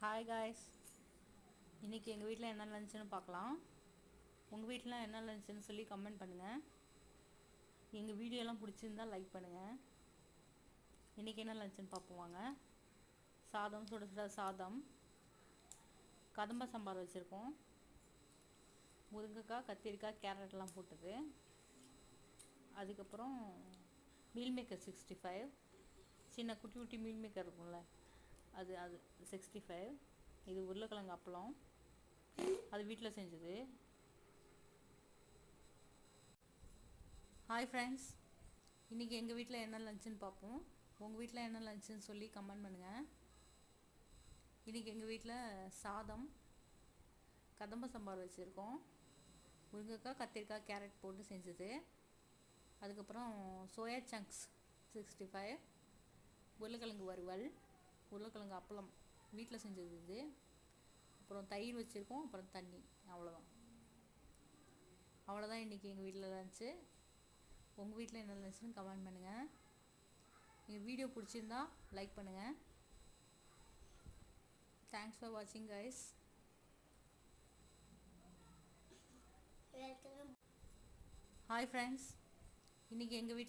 Hi guys, இன்றைக்கி எங்கள் வீட்டில் என்ன லஞ்சுன்னு பார்க்கலாம். உங்கள் வீட்டில் என்ன லஞ்சுன்னு சொல்லி கமெண்ட் பண்ணுங்கள். எங்கள் வீடியோலாம் பிடிச்சிருந்தால் லைக் பண்ணுங்கள். இன்றைக்கி என்ன லஞ்சுன்னு பார்ப்போம் வாங்க. சாதம், சுட சுட சாதம், கதம்ப சாம்பார் வச்சுருக்கோம், முருங்கைக்காய், கத்திரிக்காய், கேரட்லாம் போட்டது. அதுக்கப்புறம் மீல் மேக்கர் 65, சின்ன குட்டி குட்டி மீல் மேக்கர் இருக்கும்ல, அது 65. இது உருளைக்கிழங்கு அப்பளம், அது வீட்டில் செஞ்சது. ஹாய் ஃப்ரெண்ட்ஸ், இன்றைக்கி எங்கள் வீட்டில் என்ன லஞ்சுன்னு பார்ப்போம். உங்கள் வீட்டில் என்ன லஞ்சுன்னு சொல்லி கமெண்ட் பண்ணுங்கள். இன்றைக்கி எங்கள் வீட்டில் சாதம், கதம்ப சாம்பார் வச்சுருக்கோம், முருங்கைக்காய், கத்திரிக்காய், கேரட் போட்டு செஞ்சது. அதுக்கப்புறம் சோயா சங்க்ஸ் 65, உருளைக்கிழங்கு வறுவல், உருளைக்கிழங்கு அப்பளம் வீட்டில் செஞ்சது இது. அப்புறம் தயிர் வச்சுருக்கோம், அப்புறம் தண்ணி, அவ்வளோதான் இன்றைக்கி எங்கள் வீட்டில் லன்ச்சு. உங்கள் வீட்டில் என்ன லன்ச்சுன்னு கமெண்ட் பண்ணுங்கள். எங்கள் வீடியோ பிடிச்சிருந்தா லைக் பண்ணுங்கள். தேங்க்ஸ் ஃபார் வாட்சிங் கைஸ். ஹாய் ஃப்ரெண்ட்ஸ், இன்றைக்கி எங்கள் வீட்டில்